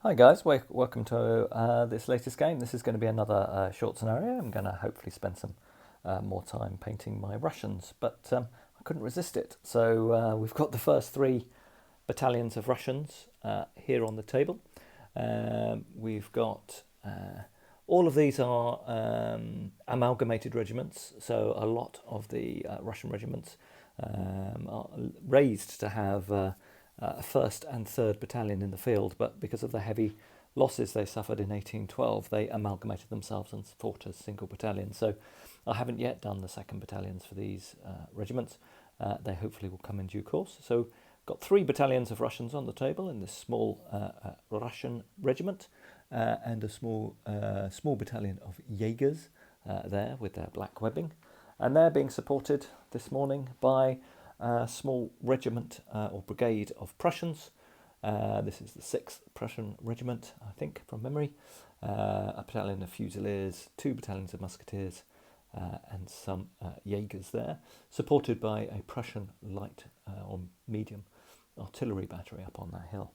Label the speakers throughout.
Speaker 1: Hi guys, welcome to this latest game. This is going to be another short scenario. I'm going to hopefully spend some more time painting my Russians, but I couldn't resist it. So we've got the first three battalions of Russians here on the table. We've got all of these are amalgamated regiments, so a lot of the Russian regiments are raised to have a first and third battalion in the field, but because of the heavy losses they suffered in 1812, they amalgamated themselves and fought as single battalions. So I haven't yet done the second battalions for these regiments. They hopefully will come in due course. So got three battalions of Russians on the table in this small Russian regiment, and a small battalion of Jaegers there with their black webbing, and they're being supported this morning by a small regiment or brigade of Prussians. This is the 6th Prussian Regiment, I think, from memory. A battalion of Fusiliers, 2 battalions of Musketeers, and some Jaegers there, supported by a Prussian light or medium artillery battery up on that hill.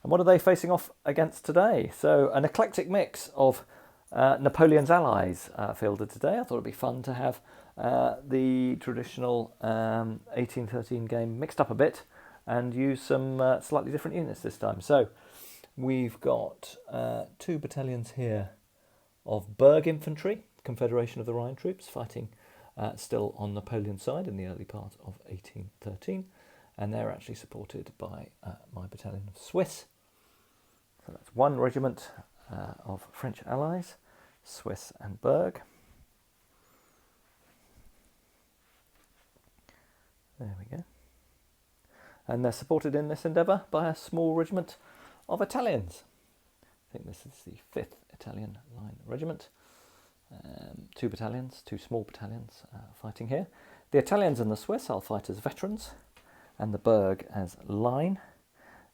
Speaker 1: And what are they facing off against today? So an eclectic mix of Napoleon's allies fielded today. I thought it'd be fun to have the traditional 1813 game mixed up a bit and use some slightly different units this time. So we've got 2 battalions here of Berg infantry, Confederation of the Rhine troops, fighting still on Napoleon's side in the early part of 1813, and they're actually supported by my battalion of Swiss. So that's 1 regiment of French allies, Swiss and Berg. There we go. And they're supported in this endeavour by a small regiment of Italians. I think this is the 5th Italian Line Regiment. 2 battalions, 2 small battalions fighting here. The Italians and the Swiss I'll fight as veterans, and the Berg as line.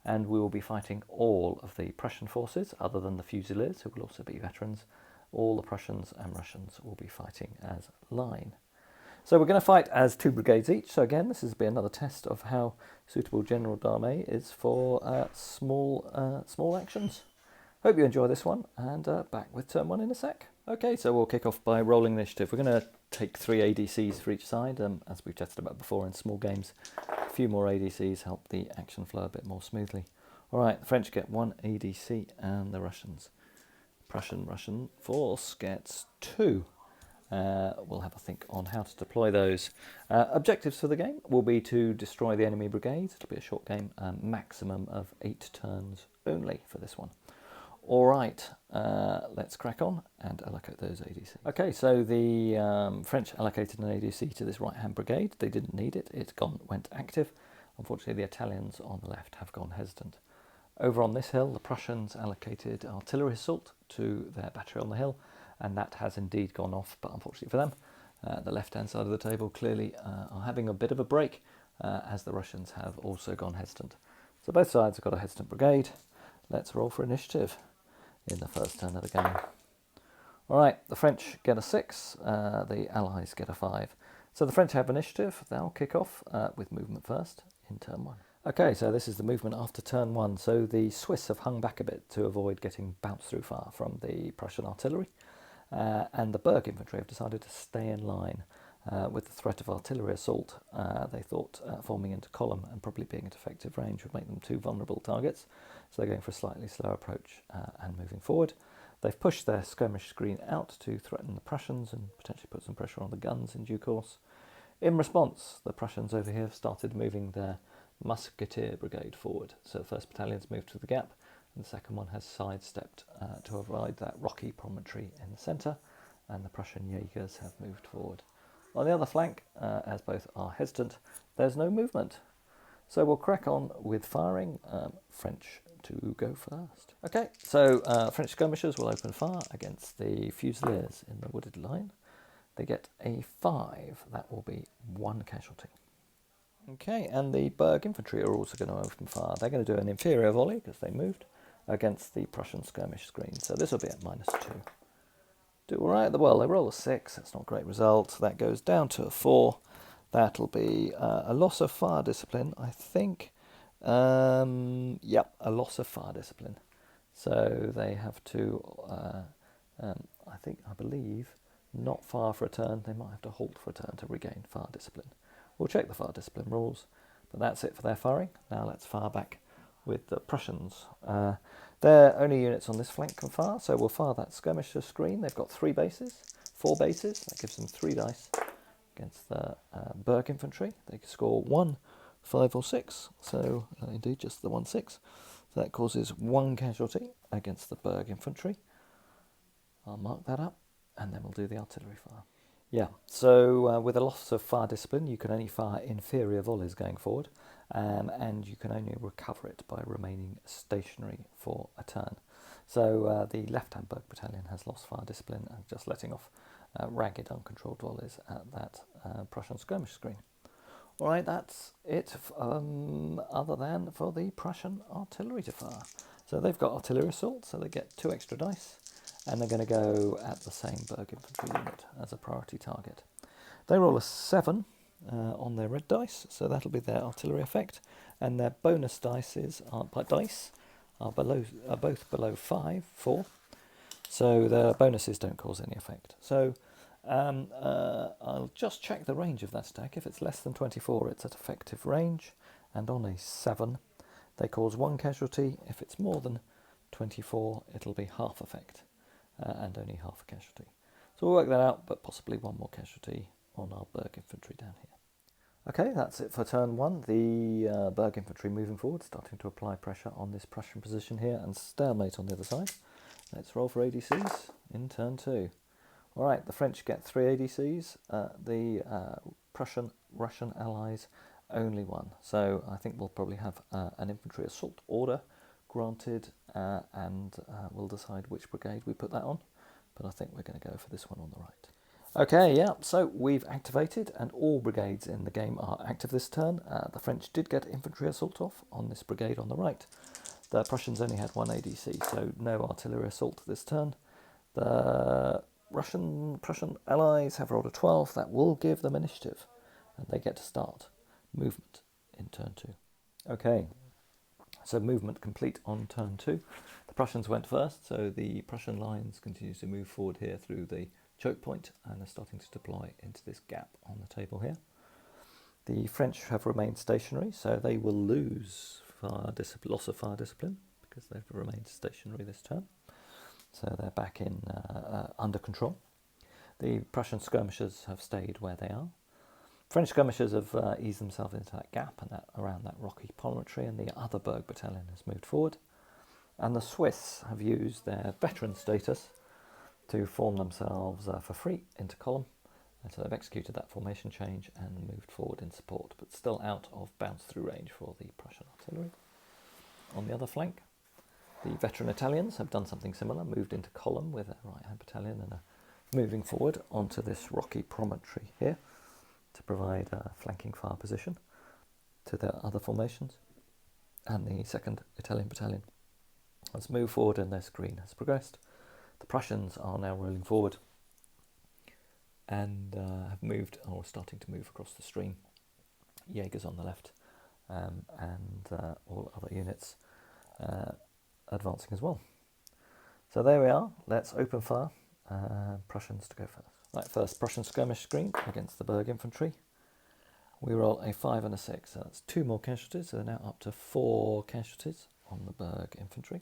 Speaker 1: And we will be fighting all of the Prussian forces, other than the Fusiliers, who will also be veterans. All the Prussians and Russians will be fighting as line. So we're going to fight as 2 brigades each. So again, this is be another test of how suitable General d'Armée is for small actions. Hope you enjoy this one, and back with turn 1 in a sec. Okay, so we'll kick off by rolling initiative. We're going to take 3 ADCs for each side, as we've tested about before in small games. A few more ADCs help the action flow a bit more smoothly. All right, the French get 1 ADC, and the Russian force gets 2. We'll have a think on how to deploy those. Objectives for the game will be to destroy the enemy brigades. It'll be a short game, maximum of 8 turns only for this one. All right, let's crack on and allocate those ADC. Okay, so the French allocated an ADC to this right-hand brigade. They didn't need it. It went active. Unfortunately, the Italians on the left have gone hesitant. Over on this hill, the Prussians allocated artillery assault to their battery on the hill, and that has indeed gone off, but unfortunately for them, the left-hand side of the table clearly are having a bit of a break, as the Russians have also gone hesitant. So both sides have got a hesitant brigade. Let's roll for initiative in the first turn of the game. All right, the French get a 6, the Allies get a 5. So the French have initiative. They'll kick off with movement first in turn 1. Okay, so this is the movement after turn 1. So the Swiss have hung back a bit to avoid getting bounced through fire from the Prussian artillery, and the Berg infantry have decided to stay in line. With the threat of artillery assault, they thought forming into column and probably being at effective range would make them 2 vulnerable targets, so they're going for a slightly slower approach and moving forward. They've pushed their skirmish screen out to threaten the Prussians and potentially put some pressure on the guns in due course. In response, the Prussians over here have started moving their Musketeer brigade forward. So the 1st battalion's moved to the gap, and the 2nd one has sidestepped to avoid that rocky promontory in the centre, and the Prussian Jaegers have moved forward. On the other flank, as both are hesitant, there's no movement. So we'll crack on with firing. French to go first. Okay, so French skirmishers will open fire against the Fusiliers in the wooded line. They get a 5. That will be 1 casualty. Okay, and the Berg infantry are also going to open fire. They're going to do an inferior volley, because they moved, against the Prussian skirmish screen. So this will be at -2. Do all right. Well, they roll a 6. That's not a great result. That goes down to a 4. That'll be a loss of fire discipline, I think. Yep, a loss of fire discipline. So they have to, I believe, not fire for a turn. They might have to halt for a turn to regain fire discipline. We'll check the fire discipline rules, but that's it for their firing. Now let's fire back with the Prussians. They're only units on this flank can fire, so we'll fire that skirmisher screen. They've got 4 bases. That gives them 3 dice against the Berg infantry. They can score 1, 5 or 6, so indeed just the 1, 6. So that causes 1 casualty against the Berg infantry. I'll mark that up, and then we'll do the artillery fire. Yeah, so with a loss of fire discipline, you can only fire inferior volleys going forward, and you can only recover it by remaining stationary for a turn. So the left-hand Berg battalion has lost fire discipline and just letting off ragged, uncontrolled volleys at that Prussian skirmish screen. All right, that's it, other than for the Prussian artillery to fire. So they've got artillery assault, so they get 2 extra dice, and they're going to go at the same Berg infantry unit as a priority target. They roll a 7 on their red dice, so that'll be their artillery effect, and their bonus dice are both below 4, so their bonuses don't cause any effect. So I'll just check the range of that attack. If it's less than 24, it's at effective range, and on a 7, they cause 1 casualty. If it's more than 24, it'll be half effect, and only half a casualty. So we'll work that out, but possibly 1 more casualty on our Berg infantry down here. Okay, that's it for turn 1. The Berg infantry moving forward, starting to apply pressure on this Prussian position here, and stalemate on the other side. Let's roll for ADCs in turn 2. All right, the French get 3 ADCs. The Russian allies only 1. So I think we'll probably have an infantry assault order granted, and we'll decide which brigade we put that on. But I think we're going to go for this one on the right. Okay, yeah, so we've activated, and all brigades in the game are active this turn. The French did get infantry assault off on this brigade on the right. The Prussians only had 1 ADC, so no artillery assault this turn. The Prussian allies have rolled a 12. That will give them initiative, and they get to start movement in turn 2. Okay, so movement complete on turn 2. The Prussians went first, so the Prussian lines continue to move forward here through the choke point, and are starting to deploy into this gap on the table here. The French have remained stationary, so they will lose loss of fire discipline because they've remained stationary this turn. So they're back in under control. The Prussian skirmishers have stayed where they are. French skirmishers have eased themselves into that gap and around that rocky promontory, and the other Berg battalion has moved forward. And the Swiss have used their veteran status to form themselves for free into column. And so they've executed that formation change and moved forward in support, but still out of bounce-through range for the Prussian artillery. On the other flank, the veteran Italians have done something similar, moved into column with a right-hand battalion and are moving forward onto this rocky promontory here to provide a flanking fire position to their other formations. And the 2nd Italian battalion has moved forward and their screen has progressed. The Prussians are now rolling forward and have moved, or starting to move across the stream. Jaegers on the left, and all other units advancing as well. So there we are. Let's open fire. Prussians to go first. Right, first Prussian skirmish screen against the Berg infantry. We roll a 5 and a 6, so that's 2 more casualties. So they're now up to 4 casualties on the Berg infantry.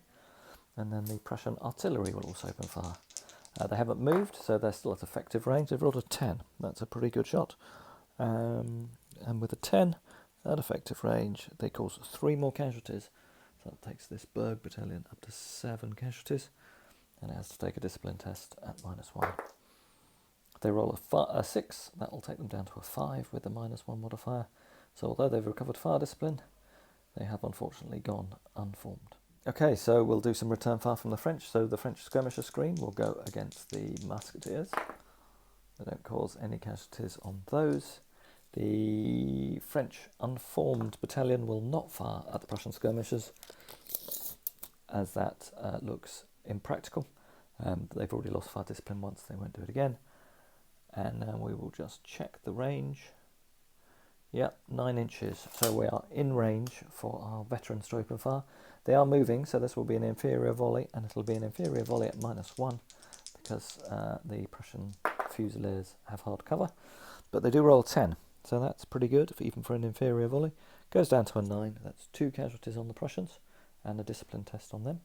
Speaker 1: And then the Prussian artillery will also open fire. They haven't moved, so they're still at effective range. They've rolled a 10. That's a pretty good shot. And with a 10 at effective range, they cause 3 more casualties. So that takes this Berg battalion up to 7 casualties. And it has to take a discipline test at -1. If they roll a 6, that will take them down to a 5 with the -1 modifier. So although they've recovered fire discipline, they have unfortunately gone unformed. Okay, so we'll do some return fire from the French. So the French skirmisher screen will go against the musketeers. They don't cause any casualties on those. The French unformed battalion will not fire at the Prussian skirmishers, as that looks impractical. They've already lost fire discipline once, they won't do it again. And now we will just check the range. Yep, 9 inches. So we are in range for our veterans to open fire. They are moving, so this will be an inferior volley, and it'll be an inferior volley at -1 because the Prussian Fusiliers have hard cover. But they do roll 10, so that's pretty good, even for an inferior volley. Goes down to a 9. That's 2 casualties on the Prussians and a discipline test on them.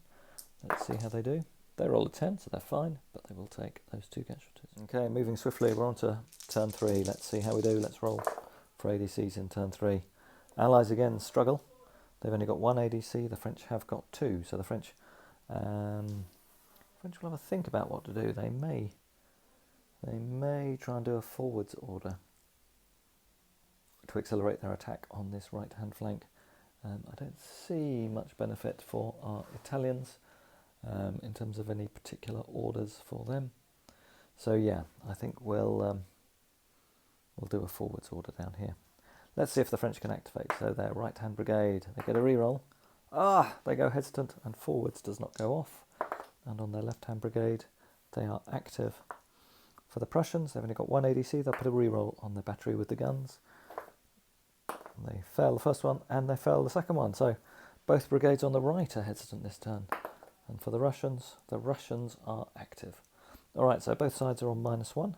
Speaker 1: Let's see how they do. They roll a 10, so they're fine, but they will take those 2 casualties. Okay, moving swiftly, we're on to turn 3. Let's see how we do. Let's roll for ADCs in turn 3. Allies again struggle. They've only got 1 ADC. The French have got 2. So the French will have a think about what to do. They may try and do a forwards order to accelerate their attack on this right-hand flank. I don't see much benefit for our Italians in terms of any particular orders for them. So yeah, I think we'll do a forwards order down here. Let's see if the French can activate. So their right-hand brigade, they get a reroll. They go hesitant and forwards does not go off. And on their left-hand brigade, they are active. For the Prussians, they've only got 1 ADC. They'll put a reroll on their battery with the guns. They fail the first one and they fail the second one. So both brigades on the right are hesitant this turn. And for the Russians are active. All right, so both sides are on -1.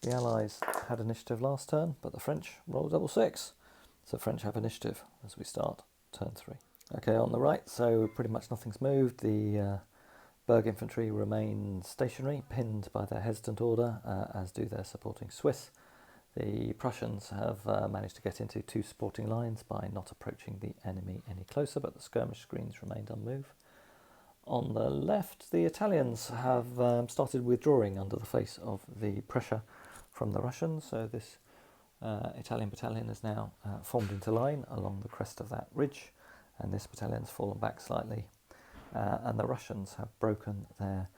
Speaker 1: The Allies had initiative last turn, but the French roll double 6. So French have initiative as we start turn 3. Okay, on the right, so pretty much nothing's moved. The Berg infantry remain stationary, pinned by their hesitant order, as do their supporting Swiss. The Prussians have managed to get into 2 supporting lines by not approaching the enemy any closer, but the skirmish screens remained unmoved. On the left, the Italians have started withdrawing under the face of the pressure from the Russians. So this Italian battalion is now formed into line along the crest of that ridge, and this battalion's fallen back slightly. And the Russians have broken their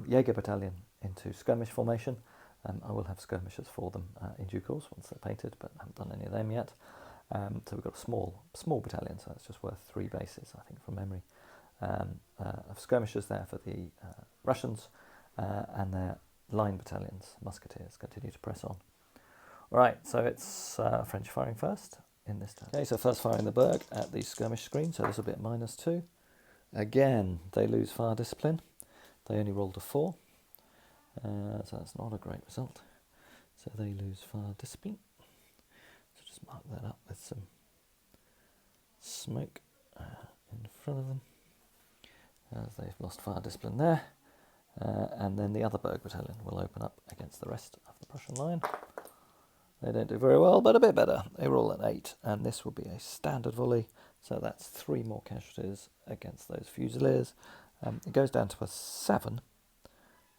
Speaker 1: Jaeger battalion into skirmish formation. I will have skirmishers for them in due course once they're painted, but I haven't done any of them yet. So we've got a small battalion, so that's just worth 3 bases, I think, from memory, of skirmishers there for the Russians, and their line battalions, musketeers, continue to press on. All right, so it's French firing first in this turn. Okay, so first firing the Berg at the skirmish screen, so this will be at -2. Again, they lose fire discipline. They only rolled a 4, so that's not a great result. So they lose fire discipline. So just mark that up with some smoke in front of them, as they've lost fire discipline there. And then the other Berg battalion will open up against the rest of the Prussian line. They don't do very well, but a bit better. They roll an 8, and this will be a standard volley, so that's 3 more casualties against those Fusiliers. It goes down to a 7,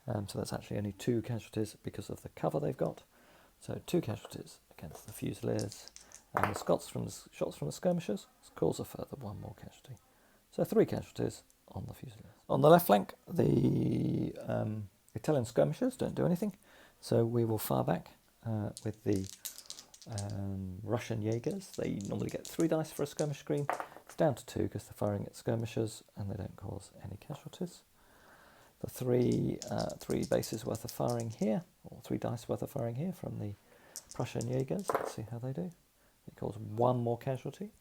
Speaker 1: so that's actually only 2 casualties because of the cover they've got. So 2 casualties against the Fusiliers, and the shots from the skirmishers cause a further 1 more casualty. So 3 casualties on the Fusiliers. On the left flank, the Italian skirmishers don't do anything, so we will fire back with the Russian Jaegers. They normally get 3 dice for a skirmish screen. It's down to 2 because they're firing at skirmishers and they don't cause any casualties. The 3 bases worth of firing here, or 3 dice worth of firing here from the Prussian Jaegers. Let's see how they do. It causes 1 more casualty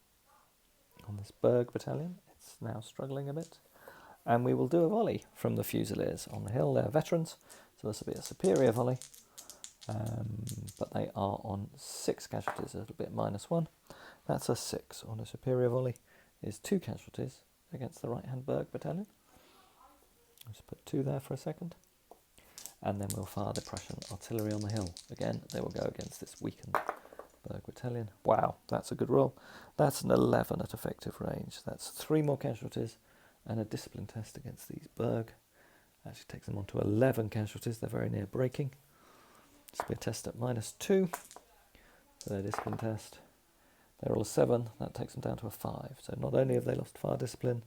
Speaker 1: on this Berg battalion. It's now struggling a bit. And we will do a volley from the Fusiliers on the hill. They're veterans, so this will be a superior volley. But they are on 6 casualties, it'll be at -1. That's a 6 on a superior volley, is 2 casualties against the right-hand Berg battalion. I'll just put 2 there for a second. And then we'll fire the Prussian artillery on the hill. Again, they will go against this weakened Berg battalion. Wow, that's a good roll. That's an 11 at effective range. That's 3 more casualties and a discipline test against these Berg. Actually takes them on to 11 casualties. They're very near breaking. This will be a test at -2 for their discipline test. They roll a 7, that takes them down to a 5. So not only have they lost fire discipline,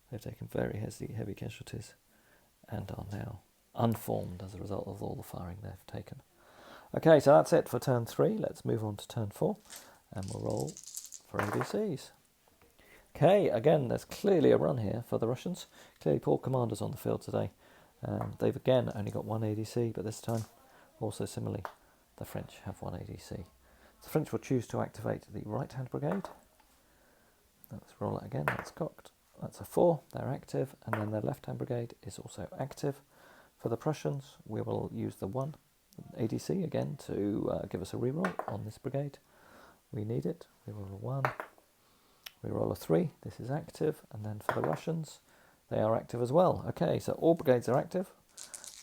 Speaker 1: they've taken very heavy casualties and are now unformed as a result of all the firing they've taken. Okay, so that's it for turn 3. Let's move on to turn 4 and we'll roll for ADCs. Okay, again, there's clearly a run here for the Russians. Clearly poor commanders on the field today. They've again only got 1 ADC, but this time, also similarly, the French have 1 ADC. The French will choose to activate the right-hand brigade. Let's roll it again, that's cocked. That's a 4, they're active, and then their left-hand brigade is also active. For the Prussians, we will use the 1 ADC again to give us a reroll on this brigade. We need it. We roll a 1, we roll a 3, this is active, and then for the Russians, they are active as well. Okay, so all brigades are active.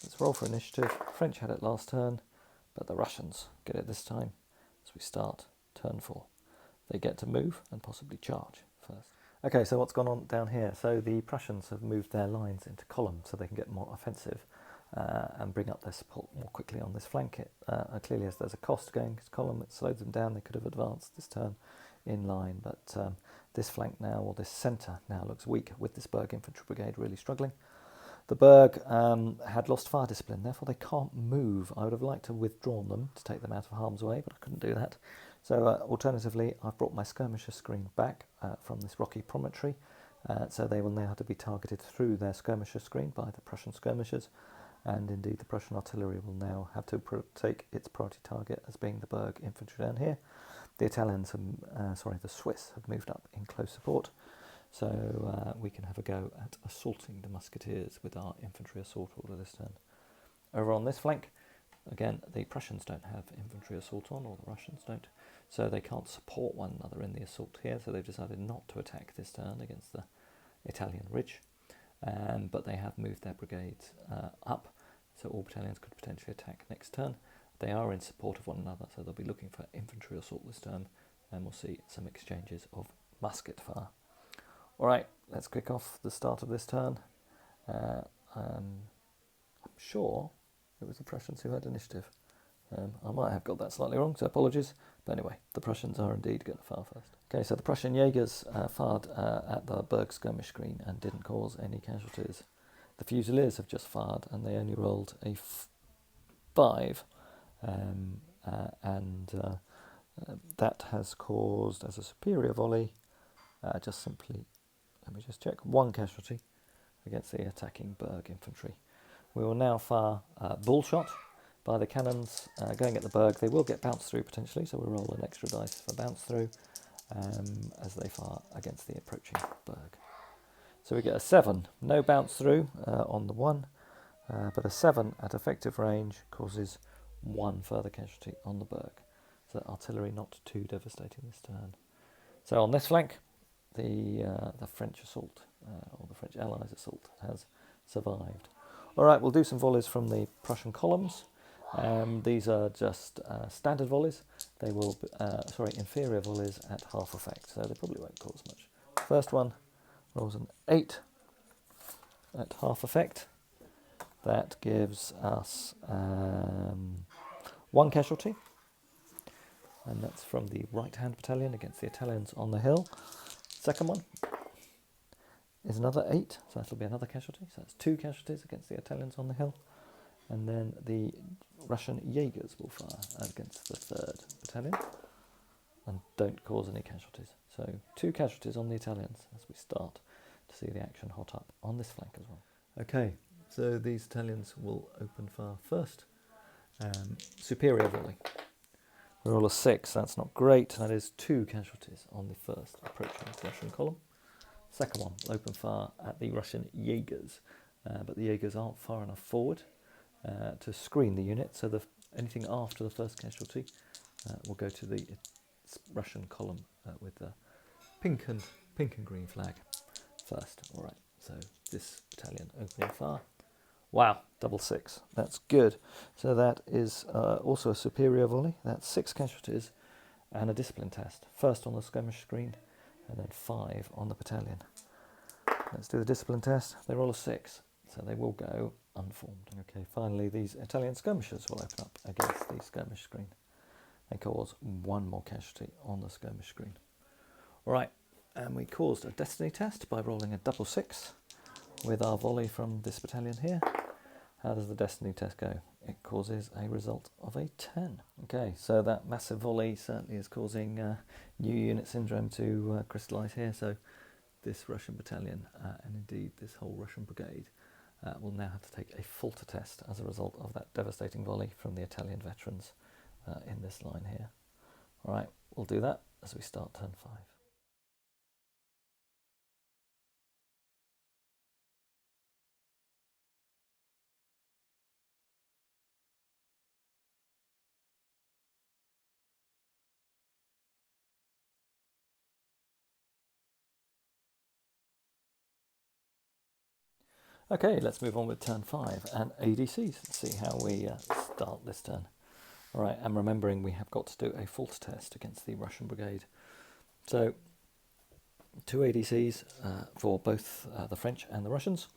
Speaker 1: Let's roll for initiative. French had it last turn, but the Russians get it this time as we start turn 4. They get to move and possibly charge first. Okay, so what's gone on down here? So the Prussians have moved their lines into columns so they can get more offensive and bring up their support more quickly on this flank. It clearly, as there's a cost going to column, it slows them down. They could have advanced this turn in line, but this flank now, or this centre now, looks weak with this Berg infantry brigade really struggling. The Berg had lost fire discipline, therefore they can't move. I would have liked to have withdrawn them to take them out of harm's way, but I couldn't do that. So alternatively, I've brought my skirmisher screen back from this rocky promontory, so they will now have to be targeted through their skirmisher screen by the Prussian skirmishers, and indeed the Prussian artillery will now have to take its priority target as being the Berg infantry down here. The Italians, the Swiss have moved up in close support, so we can have a go at assaulting the musketeers with our infantry assault order this turn. Over on this flank, again, the Prussians don't have infantry assault on, or the Russians don't, so they can't support one another in the assault here, so they've decided not to attack this turn against the Italian ridge, but they have moved their brigades up, so all battalions could potentially attack next turn. They are in support of one another, so they'll be looking for infantry assault this turn, and we'll see some exchanges of musket fire. Alright, let's kick off the start of this turn. I'm sure it was the Prussians who had initiative. I might have got that slightly wrong, so apologies. But anyway, the Prussians are indeed going to fire first. Okay, so the Prussian Jaegers fired at the Berg skirmish screen and didn't cause any casualties. The Fusiliers have just fired and they only rolled a 5, that has caused, as a superior volley, just simply, let me just check, 1 casualty against the attacking Berg infantry. We will now fire bull shot by the cannons going at the Berg. They will get bounced through potentially, so we'll roll an extra dice for bounce through as they fire against the approaching Berg. So we get a 7, no bounce through on the 1, but a 7 at effective range causes 1 further casualty on the Berg. So artillery not too devastating this turn. So on this flank, the French assault, or the French allies' assault, has survived. Alright, we'll do some volleys from the Prussian columns. These are just standard volleys. They will, inferior volleys at half effect, so they probably won't cause much. First one rolls an 8 at half effect. That gives us 1 casualty, and that's from the right-hand battalion against the Italians on the hill. Second one is another 8, so that'll be another casualty. So that's 2 casualties against the Italians on the hill. And then the Russian Jaegers will fire against the 3rd battalion and don't cause any casualties. So 2 casualties on the Italians as we start to see the action hot up on this flank as well. Okay, so these Italians will open fire first. Superior volley. We roll a 6, that's not great. That is 2 casualties on the first approaching Russian column. Second one, open fire at the Russian Jaegers, but the Jaegers aren't far enough forward to screen the unit, so anything after the first casualty will go to the Russian column with the pink and green flag first. Alright, so this battalion opening fire. Wow, double 6, that's good. So that is also a superior volley. That's 6 casualties and a discipline test. First on the skirmish screen and then 5 on the battalion. Let's do the discipline test. They roll a 6, so they will go unformed. Okay, finally these Italian skirmishers will open up against the skirmish screen and cause 1 more casualty on the skirmish screen. Alright, and we caused a destiny test by rolling a double 6 with our volley from this battalion here. How does the destiny test go? It causes a result of a 10. Okay, so that massive volley certainly is causing new unit syndrome to crystallise here. So this Russian battalion, and indeed this whole Russian brigade, will now have to take a falter test as a result of that devastating volley from the Italian veterans in this line here. All right, we'll do that as we start turn 5. Okay, let's move on with turn 5 and ADCs. Let's see how we start this turn. All right, and remembering we have got to do a fault test against the Russian brigade. So 2 ADCs for both the French and the Russians.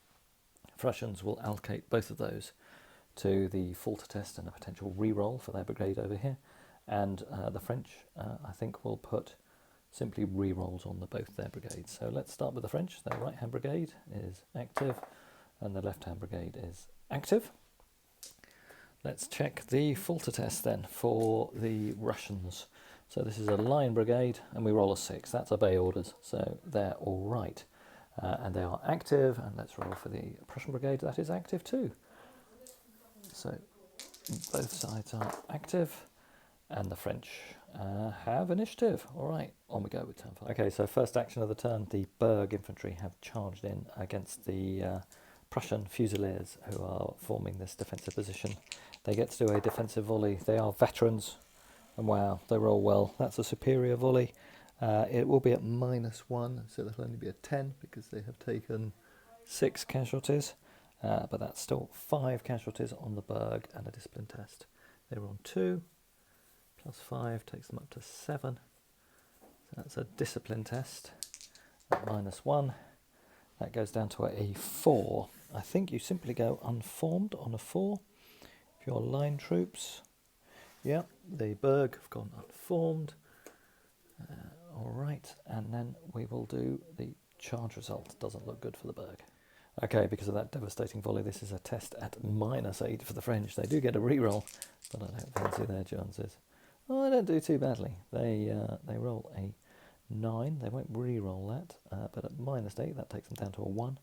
Speaker 1: Russians will allocate both of those to the fault test and a potential re-roll for their brigade over here. And the French, I think, will put simply re-rolls on both their brigades. So let's start with the French. Their right-hand brigade is active and the left-hand brigade is active. Let's check the falter test then for the Russians. So this is a line brigade and we roll a 6. That's obey orders, so they're all right. And they are active, and let's roll for the Prussian brigade. That is active too. So both sides are active and the French have initiative. All right, on we go with turn 5. Okay, so first action of the turn, the Berg infantry have charged in against the Prussian Fusiliers who are forming this defensive position. They get to do a defensive volley. They are veterans, and wow, they roll well. That's a superior volley. It will be at -1, so that'll only be a 10 because they have taken 6 casualties. But that's still 5 casualties on the Berg and a discipline test. They were on 2, plus 5 takes them up to 7. So that's a discipline test at -1. That goes down to a 4. I think you simply go unformed on a 4. If you're line troops, yeah, the Berg have gone unformed. All right, and then we will do the charge result. Doesn't look good for the Berg. Okay, because of that devastating volley, this is a test at -8 for the French. They do get a re-roll, but I don't fancy their chances. Oh, I don't do too badly. They roll a 9. They won't re-roll that, but at -8, that takes them down to a 1.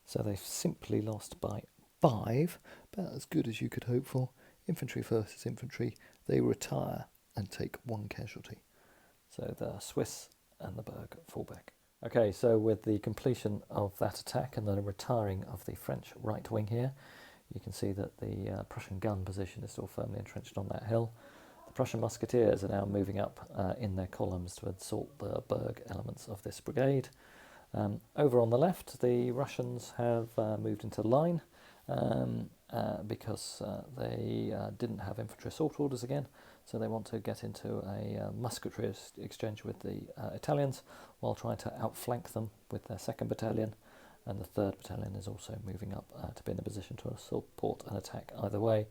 Speaker 1: So they've simply lost by 5, about as good as you could hope for. Infantry versus infantry, they retire and take 1 casualty. So the Swiss and the Berg fall back. Okay, so with the completion of that attack and the retiring of the French right wing here, you can see that the Prussian gun position is still firmly entrenched on that hill. The Prussian musketeers are now moving up in their columns to assault the Berg elements of this brigade. Over on the left, the Russians have moved into line because they didn't have infantry assault orders again, so they want to get into a musketry exchange with the Italians while trying to outflank them with their 2nd Battalion, and the 3rd Battalion is also moving up to be in a position to support an attack either way,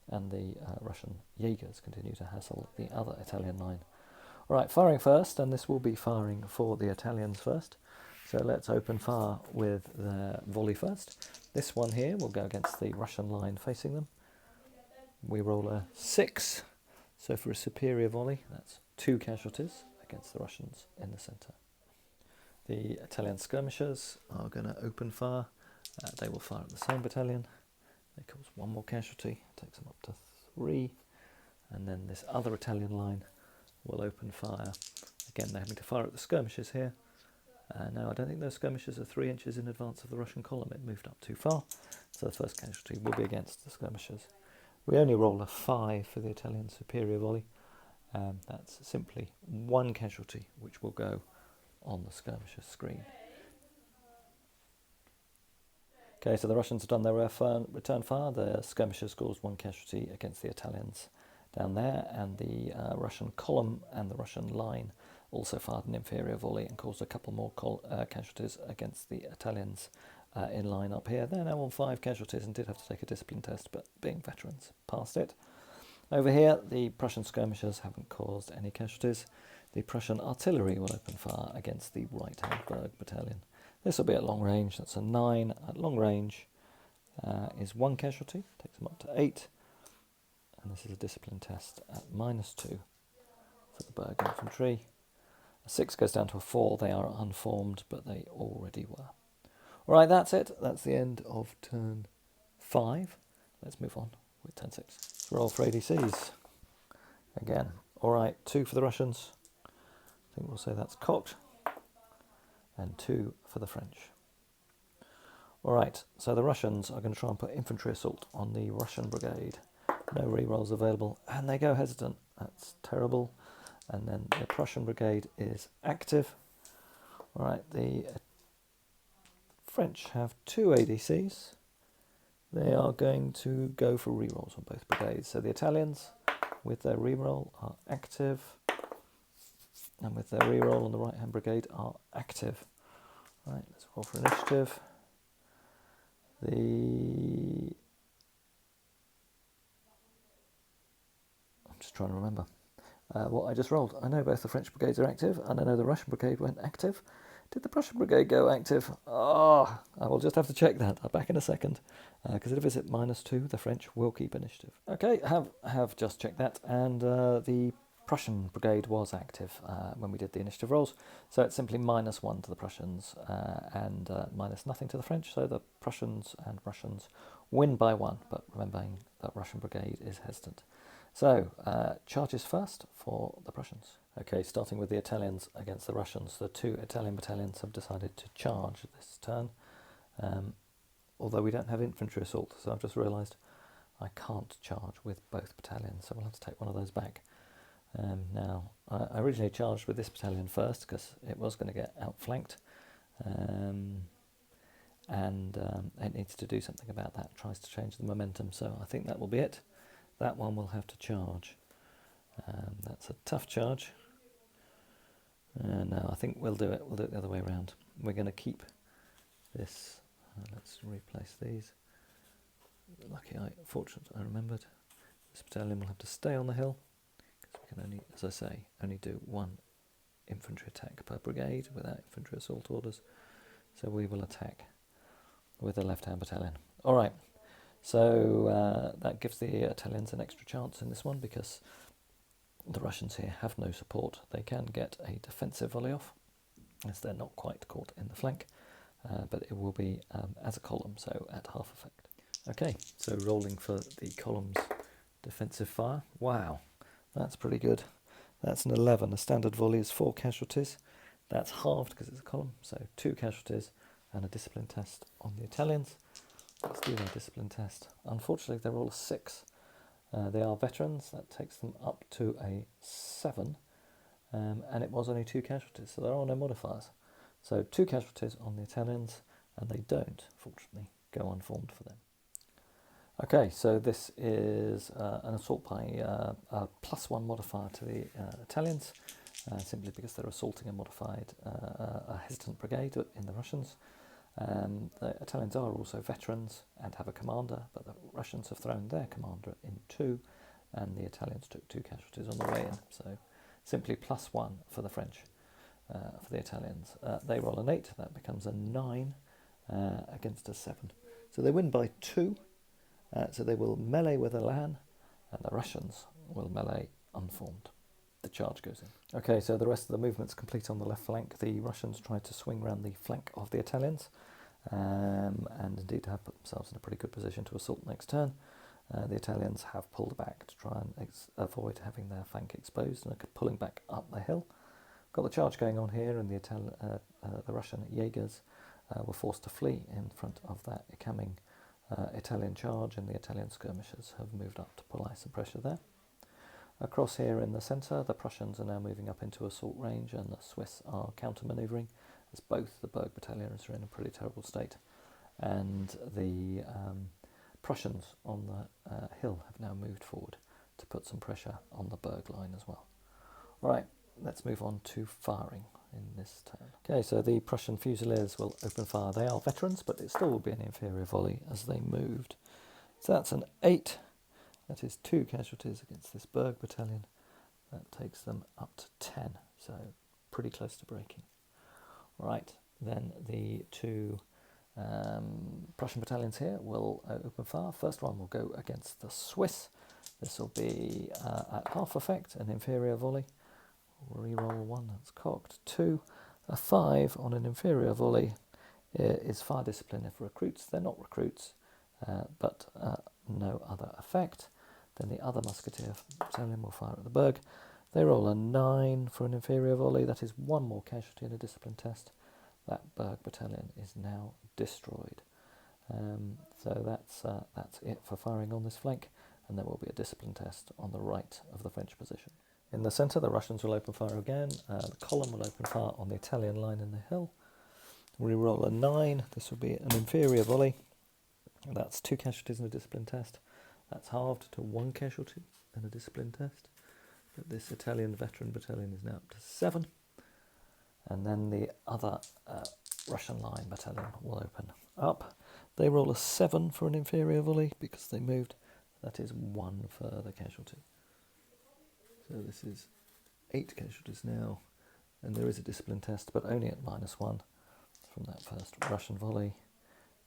Speaker 1: and the Russian Jaegers continue to hassle the other Italian line. All right, firing first, and this will be firing for the Italians first. So let's open fire with the volley first. This one here will go against the Russian line facing them. We roll a 6. So for a superior volley, that's 2 casualties against the Russians in the centre. The Italian skirmishers are going to open fire. They will fire at the same battalion. They cause 1 more casualty, takes them up to 3. And then this other Italian line will open fire. Again, they're having to fire at the skirmishers here. Now, I don't think those skirmishers are 3 inches in advance of the Russian column. It moved up too far. So the first casualty will be against the skirmishers. We only roll a 5 for the Italian superior volley. That's simply 1 casualty, which will go on the skirmisher screen. Okay, so the Russians have done their return fire. The skirmisher scores 1 casualty against the Italians down there, and the Russian column and the Russian line also fired an inferior volley and caused a couple more casualties against the Italians in line up here. They're now on 5 casualties and did have to take a discipline test, but being veterans, passed it. Over here, the Prussian skirmishers haven't caused any casualties. The Prussian artillery will open fire against the right-hand Berg battalion. This will be at long range. That's a 9 at long range. Is 1 casualty, takes them up to 8. And this is a discipline test at -2 for the Berg infantry. A 6 goes down to a 4. They are unformed, but they already were. All right, that's it. That's the end of turn 5. Let's move on with turn 6. Let's roll for ADCs. Again, All right, 2 for the Russians. I think we'll say that's cocked. And 2 for the French. All right, so the Russians are going to try and put infantry assault on the Russian brigade. No rerolls available, and they go hesitant. That's terrible. And then the Prussian brigade is active. All right, the French have 2 ADCs. They are going to go for rerolls on both brigades. So the Italians, with their reroll, are active, and with their reroll on the right-hand brigade are active. All right, let's roll for initiative. I'm just trying to remember what I just rolled. I know both the French brigades are active, and I know the Russian brigade went active. Did the Prussian brigade go active? Oh, I will just have to check that. I'll back in a second, because if it's at -2, the French will keep initiative. Okay, have just checked that, and the Prussian brigade was active when we did the initiative rolls, so it's simply -1 to the Prussians and -0 to the French, so the Prussians and Russians win by 1, but remembering that Russian brigade is hesitant. So, charges first for the Prussians. Okay, starting with the Italians against the Russians, the 2 Italian battalions have decided to charge this turn, although we don't have infantry assault, so I've just realised I can't charge with both battalions, so we'll have to take one of those back. Now, I originally charged with this battalion first because it was going to get outflanked, and it needs to do something about that. It tries to change the momentum, so I think that will be it. That one will have to charge. That's a tough charge. No, I think we'll do it. We'll do it the other way around. We're going to keep this. Let's replace these. Fortunate I remembered. This battalion will have to stay on the hill. We can only, as I say, only do 1 infantry attack per brigade without infantry assault orders. So we will attack with the left-hand battalion. All right, so that gives the Italians an extra chance in this one because the Russians here have no support. They can get a defensive volley off, as they're not quite caught in the flank, but it will be as a column, so at half effect. Okay, so rolling for the column's defensive fire. Wow. That's pretty good. That's an 11. A standard volley is 4 casualties. That's halved because it's a column, so 2 casualties and a discipline test on the Italians. Let's do their discipline test. Unfortunately, they're all a 6. They are veterans. That takes them up to a 7, and it was only 2 casualties, so there are no modifiers. So 2 casualties on the Italians, and they don't, fortunately, go unformed for them. Okay, so this is an assault by a +1 modifier to the Italians, simply because they're assaulting a modified, a hesitant brigade in the Russians. The Italians are also veterans and have a commander, but the Russians have thrown their commander in 2, and the Italians took 2 casualties on the way in. So simply +1 for the French, for the Italians. They roll an 8, that becomes a 9 against a 7. So they win by 2. So they will melee with a LAN, and the Russians will melee unformed. The charge goes in. Okay, so the rest of the movement's complete on the left flank. The Russians try to swing round the flank of the Italians, and indeed have put themselves in a pretty good position to assault next turn. The Italians have pulled back to try and avoid having their flank exposed, and are pulling back up the hill. Got the charge going on here, and the Russian Jaegers were forced to flee in front of that coming Italian charge, and the Italian skirmishers have moved up to apply some pressure there. Across here in the centre, the Prussians are now moving up into assault range, and the Swiss are counter-manoeuvring, as both the Berg battalions are in a pretty terrible state. And the Prussians on the hill have now moved forward to put some pressure on the Berg line as well. All right, let's move on to firing in this turn. Okay, so the Prussian Fusiliers will open fire. They are veterans, but it still will be an inferior volley as they moved. So that's an 8. That is 2 casualties against this Berg battalion. That takes them up to 10, so pretty close to breaking. Right, then the 2 Prussian battalions here will open fire. First one will go against the Swiss. This will be at half effect, an inferior volley. Reroll 1, that's cocked. 2, a 5 on an inferior volley is fire discipline if recruits. They're not recruits, but no other effect. Then the other musketeer battalion will fire at the Berg. They roll a 9 for an inferior volley. That is one more casualty in a discipline test. That Berg battalion is now destroyed. So that's it for firing on this flank, and there will be a discipline test on the right of the French position. In the centre, the Russians will open fire again. The column will open fire on the Italian line in the hill. We roll a 9. This will be an inferior volley. That's 2 casualties in a discipline test. That's halved to 1 casualty in a discipline test. But this Italian veteran battalion is now up to 7. And then the other Russian line battalion will open up. They roll a 7 for an inferior volley because they moved. That is 1 further casualty. So this is 8 casualties now. And there is a discipline test, but only at -1 from that first Russian volley.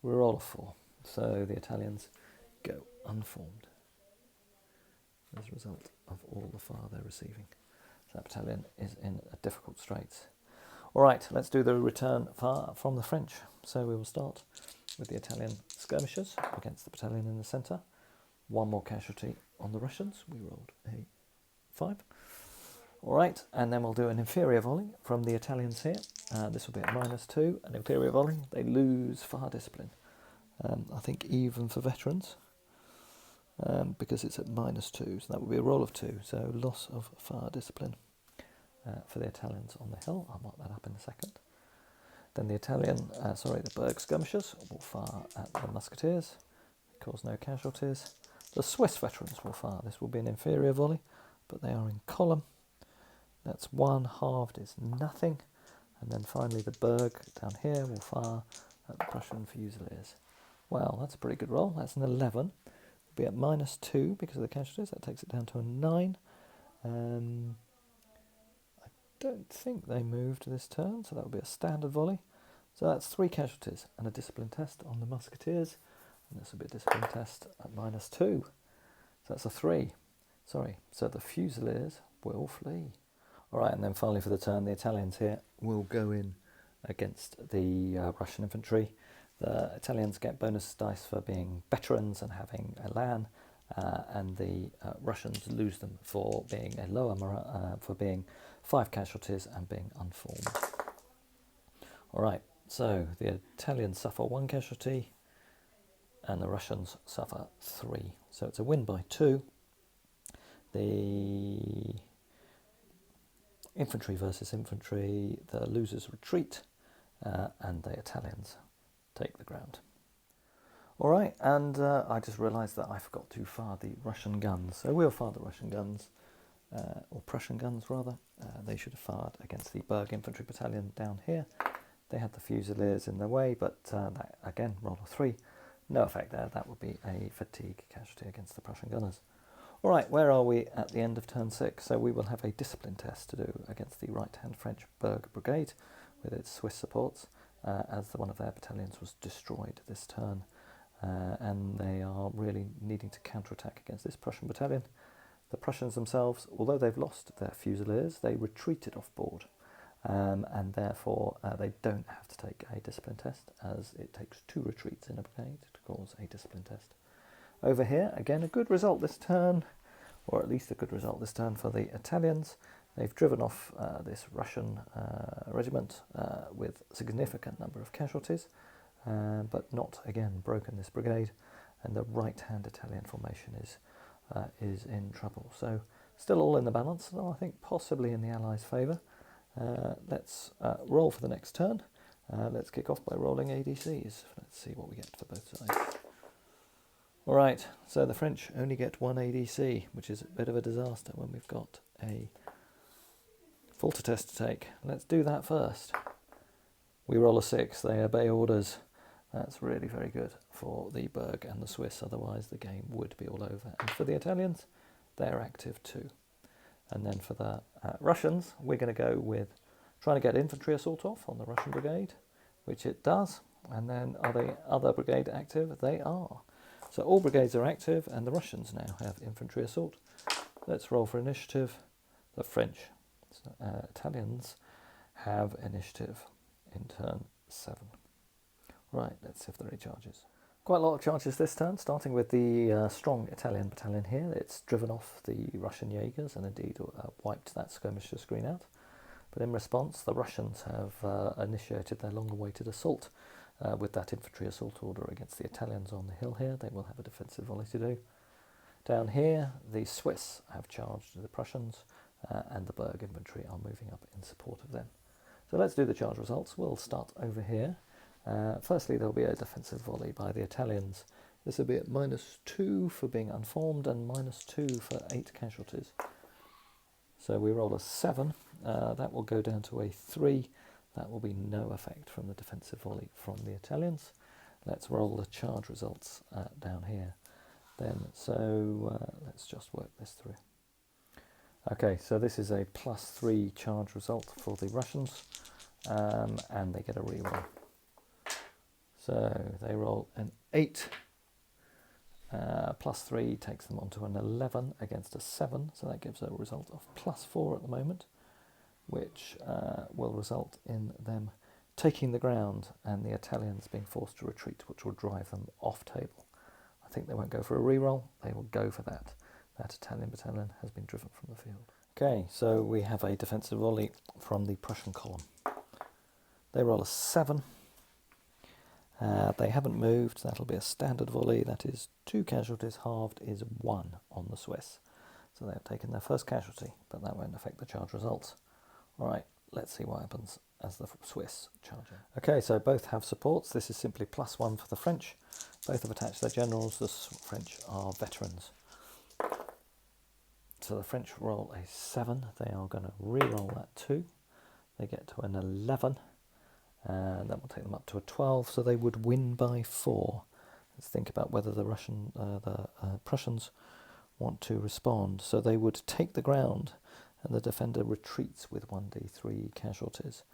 Speaker 1: We roll a 4. So the Italians go unformed as a result of all the fire they're receiving. So that battalion is in a difficult straits. All right, let's do the return fire from the French. So we will start with the Italian skirmishers against the battalion in the centre. 1 more casualty on the Russians. We rolled a 5. All right, and then we'll do an inferior volley from the Italians here. This will be at -2, an inferior volley. They lose fire discipline. I think even for veterans, because it's at -2, so that would be a roll of 2, so loss of fire discipline for the Italians on the hill. I'll mark that up in a second. Then the Berg skirmishers will fire at the musketeers, cause no casualties. The Swiss veterans will fire. This will be an inferior volley, but they are in column. That's 1, halved is nothing. And then finally the Berg down here will fire at the Prussian Fusiliers. Well, that's a pretty good roll. That's an 11. It'll be at -2 because of the casualties. That takes it down to a 9. I don't think they moved this turn, so that would be a standard volley. So that's 3 casualties and a discipline test on the musketeers. And this will be a discipline test at -2. So that's a 3. Sorry, so the Fusiliers will flee. All right, and then finally for the turn, the Italians here will go in against the Russian infantry. The Italians get bonus dice for being veterans and having elan, and the Russians lose them for being a lower for being 5 casualties and being unformed. All right, so the Italians suffer 1 casualty, and the Russians suffer 3. So it's a win by 2. The infantry versus infantry, the losers retreat, and the Italians take the ground. All right, and I just realised that I forgot to fire the Russian guns. So we'll fire the Russian guns, or Prussian guns rather. They should have fired against the Berg infantry battalion down here. They had the Fusiliers in their way, but that, again, roll a 3. No effect there. That would be a fatigue casualty against the Prussian gunners. All right, where are we at the end of turn 6? So we will have a discipline test to do against the right-hand French Berg Brigade with its Swiss supports, as one of their battalions was destroyed this turn. And they are really needing to counterattack against this Prussian battalion. The Prussians themselves, although they've lost their Fusiliers, they retreated off board. And therefore they don't have to take a discipline test, as it takes 2 retreats in a brigade to cause a discipline test. Over here, again, a good result this turn, or at least a good result this turn for the Italians. They've driven off this Russian regiment with a significant number of casualties, but not, again, broken this brigade, and the right-hand Italian formation is in trouble. So still all in the balance, though I think possibly in the Allies' favour. Let's roll for the next turn. Let's kick off by rolling ADCs. Let's see what we get for both sides. All right, so the French only get 1 ADC, which is a bit of a disaster when we've got a Falter test to take. Let's do that first. We roll a 6, they obey orders. That's really very good for the Berg and the Swiss, otherwise the game would be all over. And for the Italians, they're active too. And then for the Russians, we're going to go with trying to get infantry assault off on the Russian brigade, which it does. And then are the other brigade active? They are. So all brigades are active, and the Russians now have infantry assault. Let's roll for initiative. The French, Italians have initiative in turn 7. Right, let's see if there are any charges. Quite a lot of charges this turn, starting with the strong Italian battalion here. It's driven off the Russian Jaegers and indeed wiped that skirmisher screen out. But in response, the Russians have initiated their long-awaited assault with that infantry assault order against the Italians on the hill here. They will have a defensive volley to do. Down here, the Swiss have charged the Prussians and the Berg infantry are moving up in support of them. So let's do the charge results. We'll start over here. Firstly, there'll be a defensive volley by the Italians. This will be at -2 for being unformed and -2 for 8 casualties. So we roll a 7. That will go down to a 3. That will be no effect from the defensive volley from the Italians. Let's roll the charge results down here. Then, so let's just work this through. Okay, so this is a +3 charge result for the Russians, and they get a reroll. So they roll an 8, +3 takes them onto an 11 against a 7, so that gives a result of +4 at the moment, which will result in them taking the ground and the Italians being forced to retreat, which will drive them off table. I think they won't go for a reroll, they will go for that. That Italian battalion has been driven from the field. Okay, so we have a defensive volley from the Prussian column. They roll a 7. They haven't moved, that'll be a standard volley, that is 2 casualties, halved is 1 on the Swiss. So they've taken their first casualty, but that won't affect the charge results. Alright, let's see what happens as the Swiss charge in. Okay, so both have supports, this is simply +1 for the French. Both have attached their generals, the French are veterans. So the French roll a 7, they are going to re-roll that 2. They get to an 11. And that will take them up to a 12, so they would win by 4. Let's think about whether the Prussians want to respond. So they would take the ground, and the defender retreats with 1d3 casualties.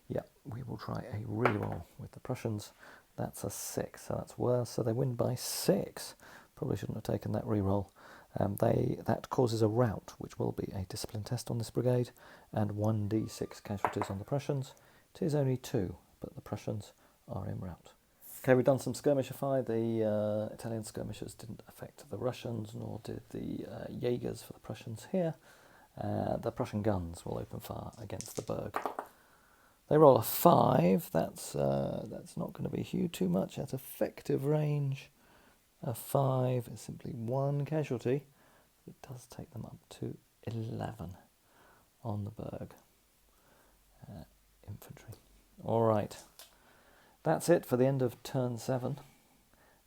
Speaker 1: Yeah, we will try a reroll with the Prussians. That's a 6, so that's worse. So they win by 6. Probably shouldn't have taken that reroll. That causes a rout, which will be a discipline test on this brigade, and 1d6 casualties on the Prussians. It is only 2, but the Prussians are en route. Okay, we've done some skirmisher fire. The Italian skirmishers didn't affect the Russians, nor did the Jaegers for the Prussians here. The Prussian guns will open fire against the Berg. They roll a 5. That's not going to be huge too much. At effective range, a 5 is simply 1 casualty. It does take them up to 11 on the Berg infantry. All right, that's it for the end of turn 7.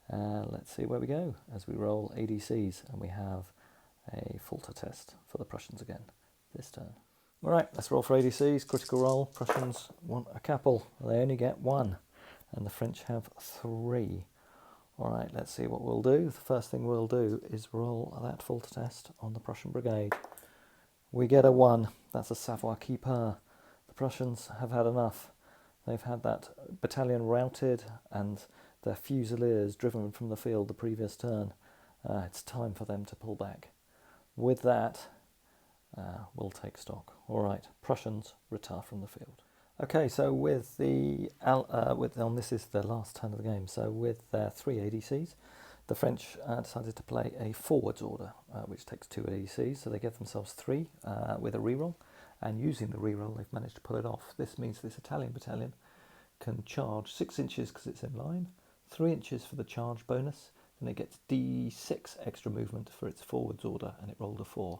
Speaker 1: Let's see where we go as we roll ADCs, and we have a falter test for the Prussians again this turn. All right, let's roll for ADCs. Critical roll. Prussians want a couple. They only get 1, and the French have 3. All right, let's see what we'll do. The first thing we'll do is roll that falter test on the Prussian brigade. We get a 1. That's a savoir-qui-peur. The Prussians have had enough. They've had that battalion routed and their fusiliers driven from the field the previous turn. It's time for them to pull back. With that, we'll take stock. All right, Prussians retire from the field. Okay, so with this is the last turn of the game. So with their 3 ADCs, the French decided to play a forwards order, which takes 2 ADCs. So they give themselves 3 with a reroll, and using the reroll, they've managed to pull it off. This means this Italian battalion can charge 6 inches because it's in line, 3 inches for the charge bonus, then it gets D6 extra movement for its forwards order, and it rolled a 4,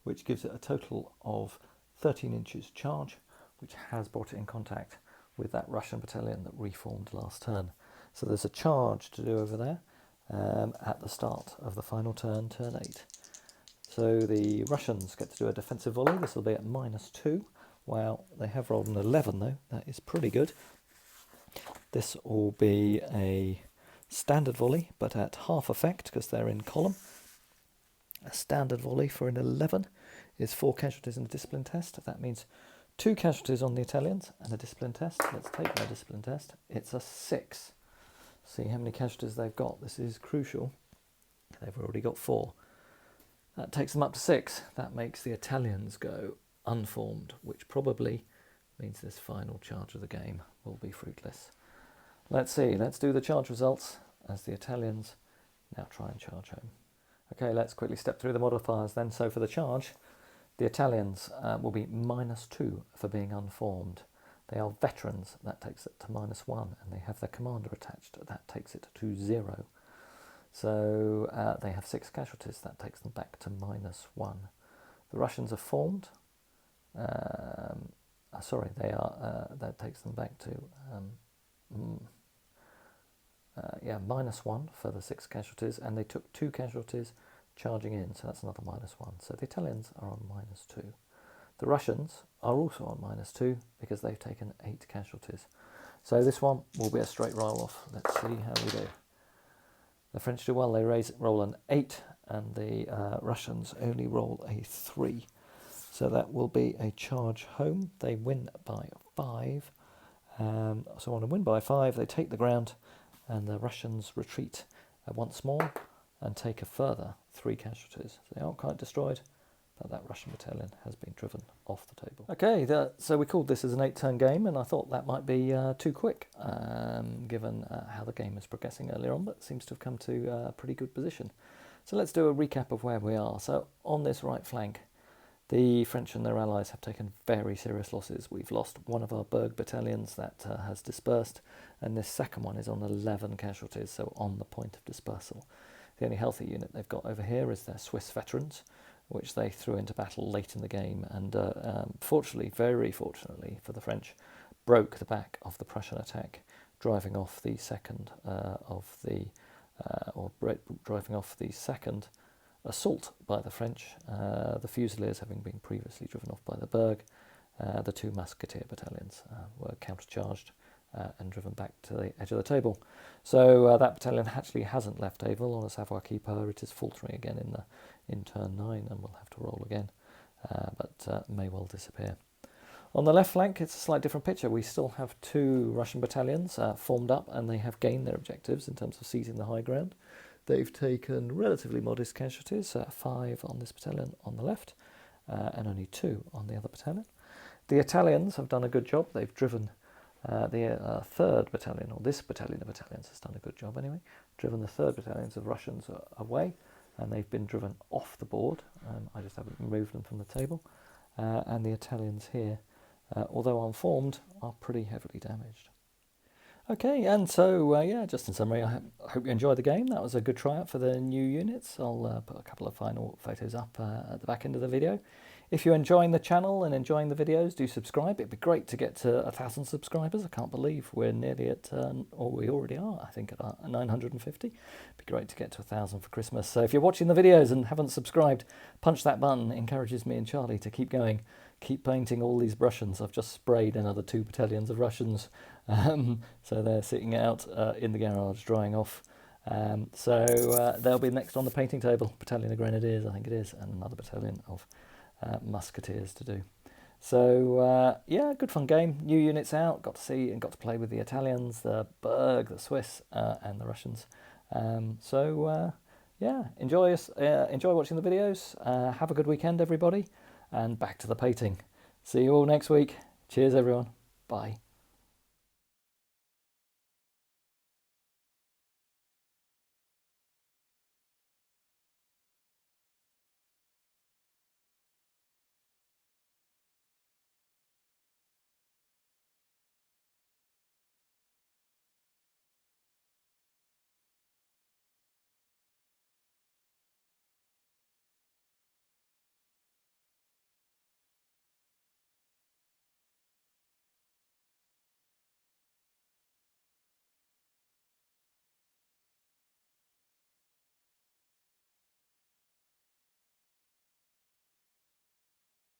Speaker 1: which gives it a total of 13 inches charge, which has brought it in contact with that Russian battalion that reformed last turn. So there's a charge to do over there at the start of the final turn, turn 8. So the Russians get to do a defensive volley. This will be at -2. Wow, they have rolled an 11 though. That is pretty good. This will be a standard volley, but at half effect because they're in column. A standard volley for an 11 is 4 casualties in a discipline test. That means 2 casualties on the Italians and a discipline test. Let's take their discipline test. It's a 6. See how many casualties they've got. This is crucial. They've already got 4. That takes them up to 6. That makes the Italians go unformed, which probably means this final charge of the game will be fruitless. Let's see, let's do the charge results as the Italians now try and charge home. Okay, let's quickly step through the modifiers then. So for the charge, the Italians will be -2 for being unformed. They are veterans, that takes it to -1, and they have their commander attached, that takes it to 0. So they have 6 casualties, that takes them back to -1. The Russians are formed. Sorry, they are. That takes them back to -1 for the 6 casualties, and they took 2 casualties charging in, so that's another -1. So the Italians are on -2. The Russians are also on -2 because they've taken 8 casualties. So this one will be a straight roll off. Let's see how we do. The French do well. They roll an 8, and the Russians only roll a 3. So that will be a charge home. They win by 5. So on a win by 5, they take the ground, and the Russians retreat once more and take a further 3 casualties. So they aren't quite destroyed, but that Russian battalion has been driven off the table. Okay, so we called this as an 8-turn game, and I thought that might be too quick, given how the game is progressing earlier on, but it seems to have come to a pretty good position. So let's do a recap of where we are. So on this right flank, the French and their allies have taken very serious losses. We've lost one of our Berg battalions that has dispersed, and this second one is on 11 casualties, so on the point of dispersal. The only healthy unit they've got over here is their Swiss veterans, which they threw into battle late in the game, and fortunately, very fortunately for the French, broke the back of the Prussian attack, driving off the second assault by the French, the Fusiliers having been previously driven off by the Berg. The 2 musketeer battalions were countercharged and driven back to the edge of the table. So that battalion actually hasn't left Aval on a Savoy keeper. It is faltering again in turn 9, and will have to roll again, but may well disappear. On the left flank, it's a slightly different picture. We still have 2 Russian battalions formed up, and they have gained their objectives in terms of seizing the high ground. They've taken relatively modest casualties, 5 on this battalion on the left, and only 2 on the other battalion. The Italians have done a good job. They've driven the 3rd battalion, or this battalion of battalions has done a good job anyway, driven the 3rd battalions of Russians away, and they've been driven off the board. I just haven't removed them from the table. And the Italians here, although unformed, are pretty heavily damaged. Okay, and so, just in summary, I hope you enjoyed the game. That was a good tryout for the new units. I'll put a couple of final photos up at the back end of the video. If you're enjoying the channel and enjoying the videos, do subscribe. It'd be great to get to 1,000 subscribers. I can't believe we're nearly at, or we already are, I think, at 950. It'd be great to get to 1,000 for Christmas. So if you're watching the videos and haven't subscribed, punch that button. It encourages me and Charlie to keep going. Keep painting all these Russians. I've just sprayed another 2 battalions of Russians. So they're sitting out in the garage drying off. So they'll be next on the painting table. Battalion of Grenadiers, I think it is, and another battalion of musketeers to do. So good fun game. New units out. Got to see and got to play with the Italians, the Berg, the Swiss, and the Russians. Enjoy watching the videos. Have a good weekend, everybody, and back to the painting. See you all next week. Cheers, everyone. Bye.